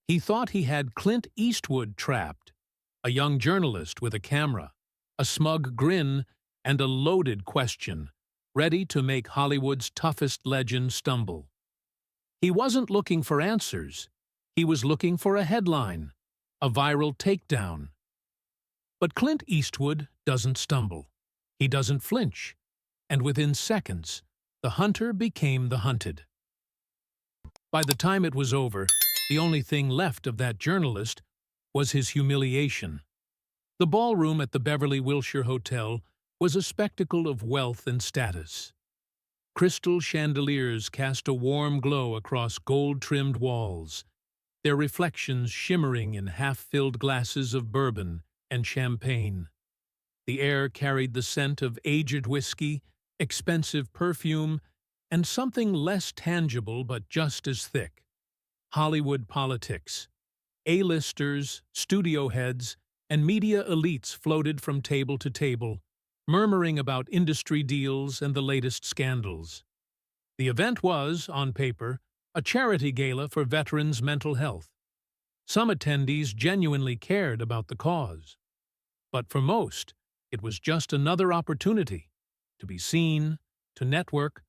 He thought he had Clint Eastwood trapped, a young journalist with a camera, a smug grin, and a loaded question, ready to make Hollywood's toughest legend stumble. He wasn't looking for answers. He was looking for a headline, a viral takedown. But Clint Eastwood doesn't stumble. He doesn't flinch. And within seconds, the hunter became the hunted. By the time it was over, the only thing left of that journalist was his humiliation. The ballroom at the Beverly Wilshire Hotel was a spectacle of wealth and status. Crystal chandeliers cast a warm glow across gold-trimmed walls, their reflections shimmering in half-filled glasses of bourbon and champagne. The air carried the scent of aged whiskey, expensive perfume, and something less tangible but just as thick: Hollywood politics. A-listers, studio heads, and media elites floated from table to table, murmuring about industry deals and the latest scandals. The event was, on paper, a charity gala for veterans' mental health. Some attendees genuinely cared about the cause. But for most, it was just another opportunity to be seen, to network,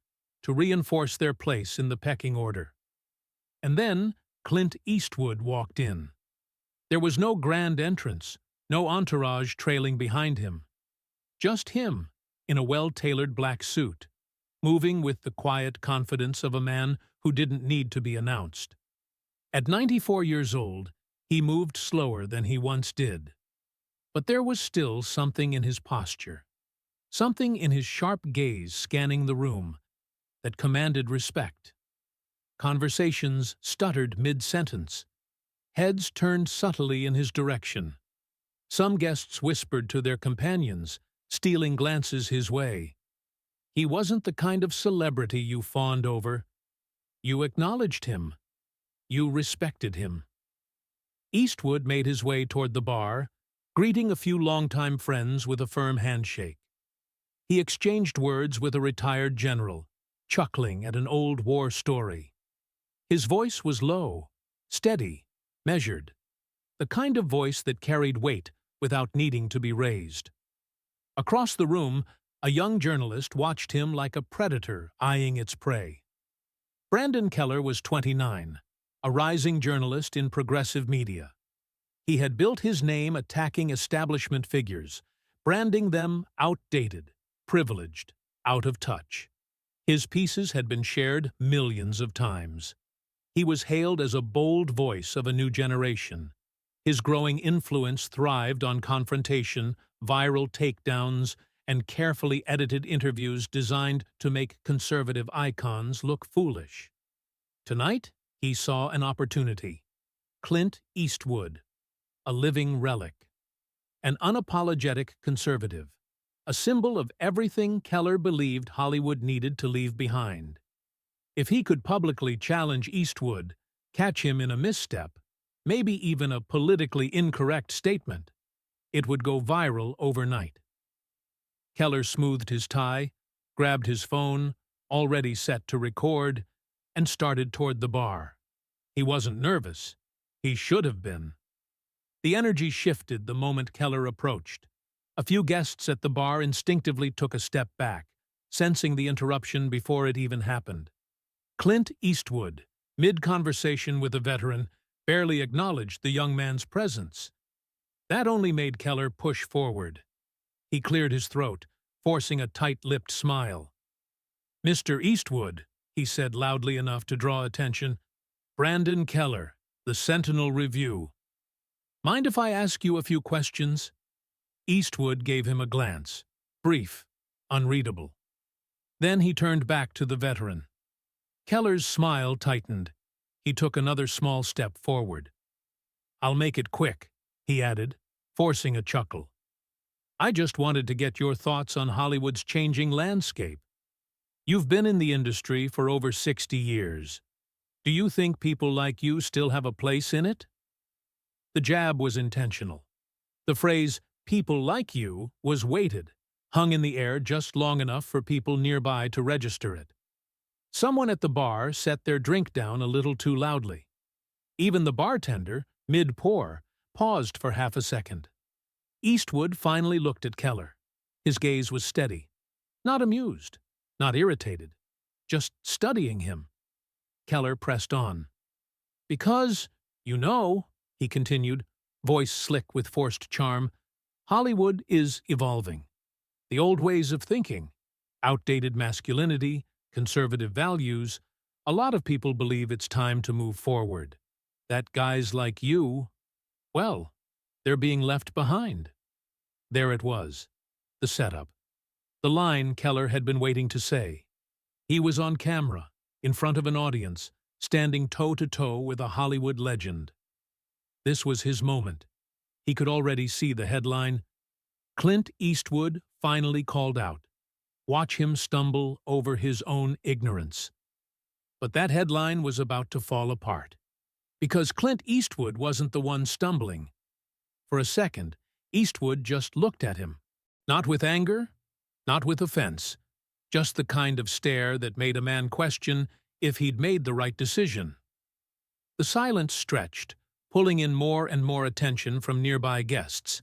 to reinforce their place in the pecking order. And then Clint Eastwood walked in. There was no grand entrance, no entourage trailing behind him. Just him, in a well-tailored black suit, moving with the quiet confidence of a man who didn't need to be announced. At 94 years old, he moved slower than he once did. But there was still something in his posture, something in his sharp gaze scanning the room, that commanded respect. Conversations stuttered mid-sentence. Heads turned subtly in his direction. Some guests whispered to their companions, stealing glances his way. He wasn't the kind of celebrity you fawned over. You acknowledged him. You respected him. Eastwood made his way toward the bar, greeting a few longtime friends with a firm handshake. He exchanged words with a retired general, chuckling at an old war story. His voice was low, steady, measured, the kind of voice that carried weight without needing to be raised. Across the room, a young journalist watched him like a predator eyeing its prey. Brandon Keller was 29, a rising journalist in progressive media. He had built his name attacking establishment figures, branding them outdated, privileged, out of touch. His pieces had been shared millions of times. He was hailed as a bold voice of a new generation. His growing influence thrived on confrontation, viral takedowns, and carefully edited interviews designed to make conservative icons look foolish. Tonight, he saw an opportunity. Clint Eastwood, a living relic, an unapologetic conservative, a symbol of everything Keller believed Hollywood needed to leave behind. If he could publicly challenge Eastwood, catch him in a misstep, maybe even a politically incorrect statement, it would go viral overnight. Keller smoothed his tie, grabbed his phone, already set to record, and started toward the bar. He wasn't nervous. He should have been. The energy shifted the moment Keller approached. A few guests at the bar instinctively took a step back, sensing the interruption before it even happened. Clint Eastwood, mid-conversation with a veteran, barely acknowledged the young man's presence. That only made Keller push forward. He cleared his throat, forcing a tight-lipped smile. "Mr. Eastwood," he said loudly enough to draw attention, "Brandon Keller, the Sentinel Review. Mind if I ask you a few questions?" Eastwood gave him a glance, brief, unreadable. Then he turned back to the veteran. Keller's smile tightened. He took another small step forward. "I'll make it quick," he added, forcing a chuckle. "I just wanted to get your thoughts on Hollywood's changing landscape. You've been in the industry for over 60 years. Do you think people like you still have a place in it?" The jab was intentional. The phrase, "people like you," was weighted, hung in the air just long enough for people nearby to register it. Someone at the bar set their drink down a little too loudly. Even the bartender, mid-pour, paused for half a second. Eastwood finally looked at Keller. His gaze was steady, not amused, not irritated, just studying him. Keller pressed on. "Because, you know," he continued, voice slick with forced charm, "Hollywood is evolving. The old ways of thinking, outdated masculinity, conservative values, a lot of people believe it's time to move forward. That guys like you, well, they're being left behind." There it was, the setup. The line Keller had been waiting to say. He was on camera, in front of an audience, standing toe-to-toe with a Hollywood legend. This was his moment. He could already see the headline, "Clint Eastwood finally called out. Watch him stumble over his own ignorance." But that headline was about to fall apart. Because Clint Eastwood wasn't the one stumbling. For a second, Eastwood just looked at him. Not with anger, not with offense, just the kind of stare that made a man question if he'd made the right decision. The silence stretched, pulling in more and more attention from nearby guests.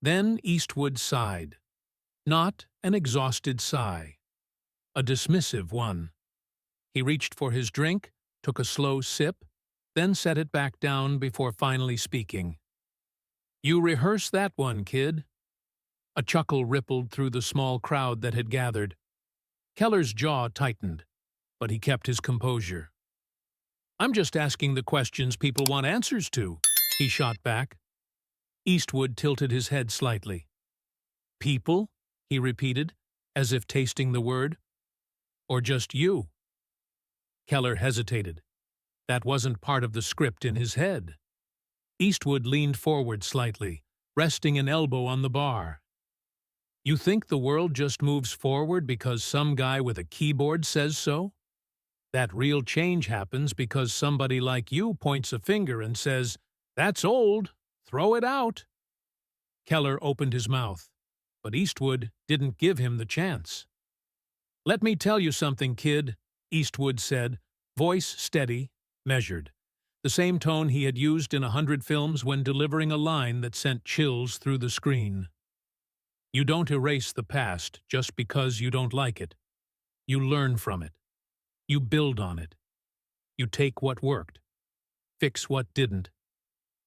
Then Eastwood sighed. Not an exhausted sigh. A dismissive one. He reached for his drink, took a slow sip, then set it back down before finally speaking. "You rehearse that one, kid." A chuckle rippled through the small crowd that had gathered. Keller's jaw tightened, but he kept his composure. "I'm just asking the questions people want answers to," he shot back. Eastwood tilted his head slightly. "People?" he repeated, as if tasting the word. "Or just you?" Keller hesitated. That wasn't part of the script in his head. Eastwood leaned forward slightly, resting an elbow on the bar. "You think the world just moves forward because some guy with a keyboard says so? That real change happens because somebody like you points a finger and says, 'That's old, throw it out.'" Keller opened his mouth, but Eastwood didn't give him the chance. "Let me tell you something, kid," Eastwood said, voice steady, measured, the same tone he had used in 100 films when delivering a line that sent chills through the screen. "You don't erase the past just because you don't like it. You learn from it. You build on it. You take what worked, fix what didn't,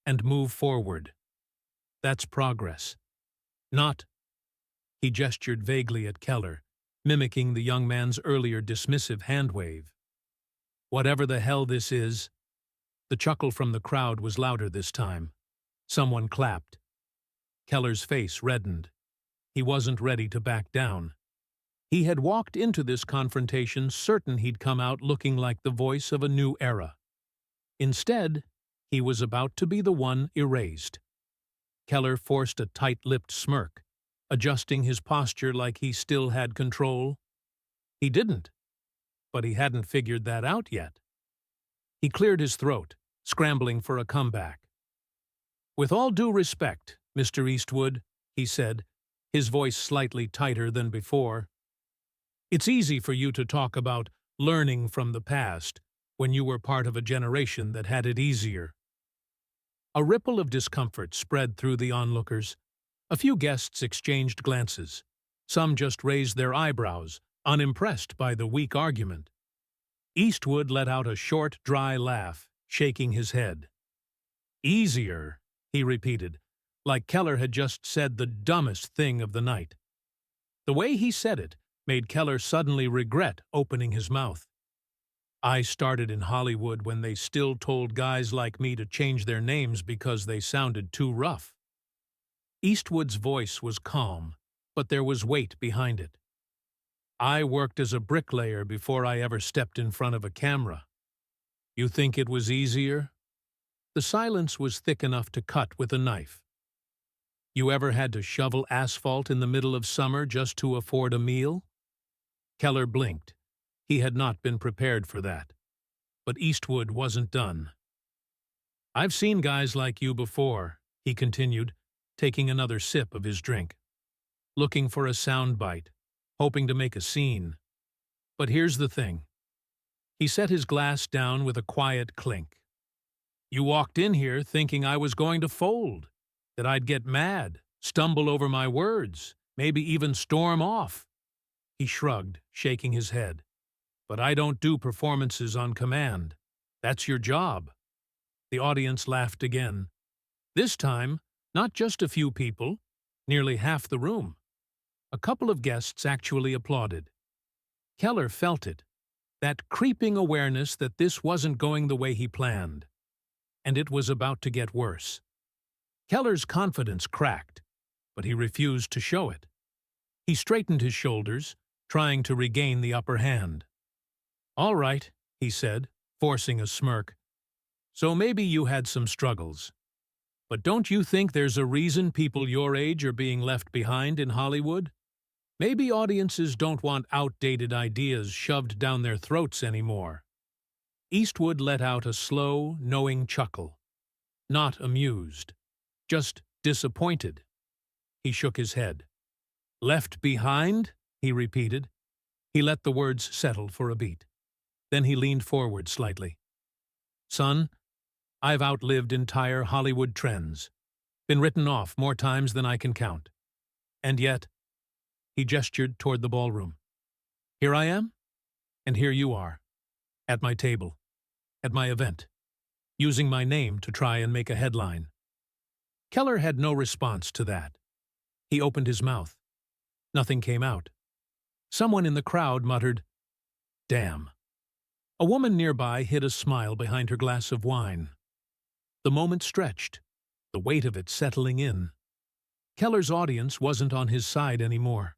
and move forward. That's progress. Not—" He gestured vaguely at Keller, mimicking the young man's earlier dismissive hand wave. "Whatever the hell this is." The chuckle from the crowd was louder this time. Someone clapped. Keller's face reddened. He wasn't ready to back down. He had walked into this confrontation certain he'd come out looking like the voice of a new era. Instead, he was about to be the one erased. Keller forced a tight-lipped smirk, adjusting his posture like he still had control. He didn't, but he hadn't figured that out yet. He cleared his throat, scrambling for a comeback. "With all due respect, Mr. Eastwood," he said, his voice slightly tighter than before, "it's easy for you to talk about learning from the past when you were part of a generation that had it easier." A ripple of discomfort spread through the onlookers. A few guests exchanged glances. Some just raised their eyebrows, unimpressed by the weak argument. Eastwood let out a short, dry laugh, shaking his head. "Easier," he repeated, like Keller had just said the dumbest thing of the night. The way he said it made Keller suddenly regret opening his mouth. "I started in Hollywood when they still told guys like me to change their names because they sounded too rough." Eastwood's voice was calm, but there was weight behind it. "I worked as a bricklayer before I ever stepped in front of a camera. You think it was easier?" The silence was thick enough to cut with a knife. "You ever had to shovel asphalt in the middle of summer just to afford a meal?" Keller blinked. He had not been prepared for that. But Eastwood wasn't done. "I've seen guys like you before," he continued, taking another sip of his drink. "Looking for a soundbite, hoping to make a scene. But here's the thing." He set his glass down with a quiet clink. You walked in here thinking I was going to fold, that I'd get mad, stumble over my words, maybe even storm off." He shrugged, shaking his head. "But I don't do performances on command. That's your job." The audience laughed again. This time, not just a few people, nearly half the room. A couple of guests actually applauded. Keller felt it, that creeping awareness that this wasn't going the way he planned. And it was about to get worse. Keller's confidence cracked, but he refused to show it. He straightened his shoulders, trying to regain the upper hand. "All right," he said, forcing a smirk. "So maybe you had some struggles. But don't you think there's a reason people your age are being left behind in Hollywood? Maybe audiences don't want outdated ideas shoved down their throats anymore." Eastwood let out a slow, knowing chuckle. Not amused, just disappointed. He shook his head. "Left behind?" he repeated. He let the words settle for a beat. Then he leaned forward slightly. "Son, I've outlived entire Hollywood trends, been written off more times than I can count. And yet," he gestured toward the ballroom, "here I am, and here you are, at my table, at my event, using my name to try and make a headline." Keller had no response to that. He opened his mouth. Nothing came out. Someone in the crowd muttered, "Damn." A woman nearby hid a smile behind her glass of wine. The moment stretched, the weight of it settling in. Keller's audience wasn't on his side anymore.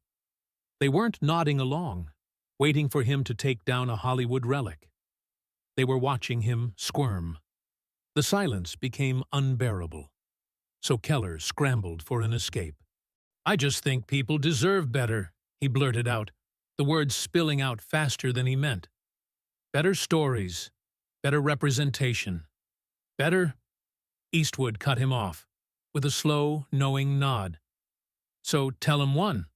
They weren't nodding along, waiting for him to take down a Hollywood relic. They were watching him squirm. The silence became unbearable. So Keller scrambled for an escape. "I just think people deserve better," he blurted out, the words spilling out faster than he meant. "Better stories, better representation, better—" Eastwood cut him off, with a slow, knowing nod. "So tell him one."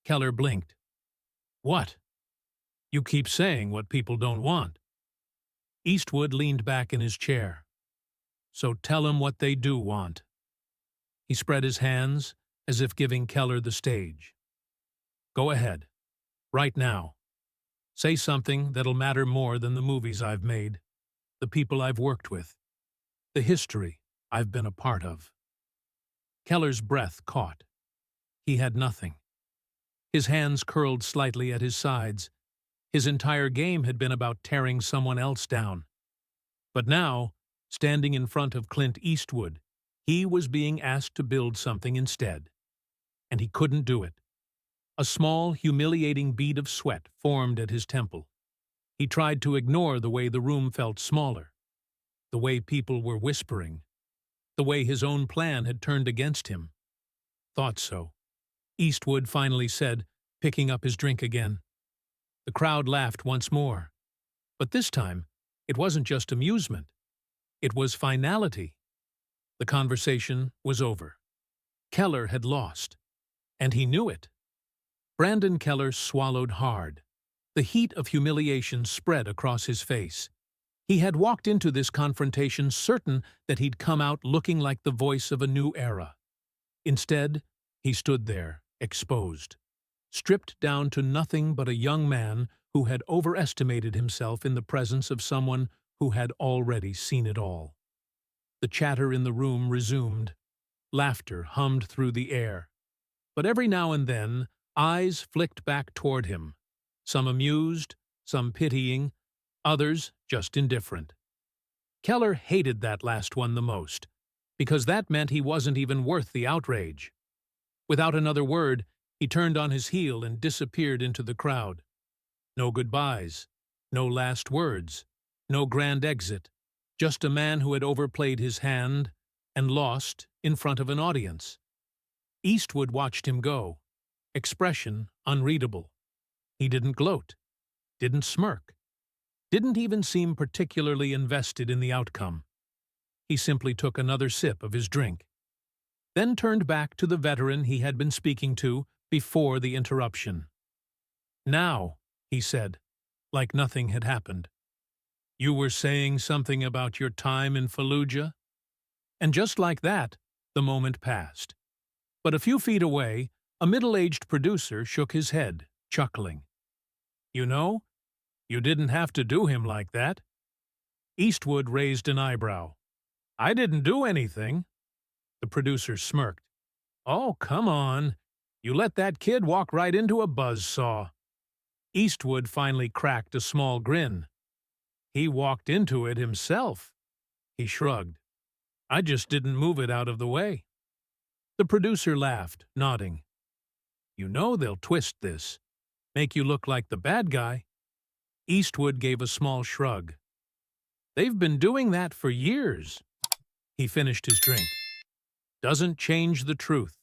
Keller blinked. "What? You keep saying what people don't want." Eastwood leaned back in his chair. "So tell him what they do want." He spread his hands, as if giving Keller the stage. "Go ahead. Right now. Say something that'll matter more than the movies I've made, the people I've worked with, the history I've been a part of." Keller's breath caught. He had nothing. His hands curled slightly at his sides. His entire game had been about tearing someone else down. But now, standing in front of Clint Eastwood, he was being asked to build something instead. And he couldn't do it. A small, humiliating bead of sweat formed at his temple. He tried to ignore the way the room felt smaller, the way people were whispering, the way his own plan had turned against him. "Thought so," Eastwood finally said, picking up his drink again. The crowd laughed once more. But this time, it wasn't just amusement. It was finality. The conversation was over. Keller had lost. And he knew it. Brandon Keller swallowed hard. The heat of humiliation spread across his face. He had walked into this confrontation certain that he'd come out looking like the voice of a new era. Instead, he stood there, exposed, stripped down to nothing but a young man who had overestimated himself in the presence of someone who had already seen it all. The chatter in the room resumed. Laughter hummed through the air. But every now and then, eyes flicked back toward him, some amused, some pitying, others just indifferent. Keller hated that last one the most, because that meant he wasn't even worth the outrage. Without another word, he turned on his heel and disappeared into the crowd. No goodbyes, no last words, no grand exit, just a man who had overplayed his hand and lost in front of an audience. Eastwood watched him go, expression unreadable. He didn't gloat, didn't smirk, didn't even seem particularly invested in the outcome. He simply took another sip of his drink, then turned back to the veteran he had been speaking to before the interruption. "Now," he said, like nothing had happened. You were saying something about your time in Fallujah? And just like that, the moment passed. But a few feet away, a middle-aged producer shook his head, chuckling. You know, you didn't have to do him like that. Eastwood raised an eyebrow. I didn't do anything. The producer smirked. Oh, come on. You let that kid walk right into a buzzsaw. Eastwood finally cracked a small grin. He walked into it himself. He shrugged. I just didn't move it out of the way. The producer laughed, nodding. You know they'll twist this. Make you look like the bad guy. Eastwood gave a small shrug. They've been doing that for years. He finished his drink. Doesn't change the truth.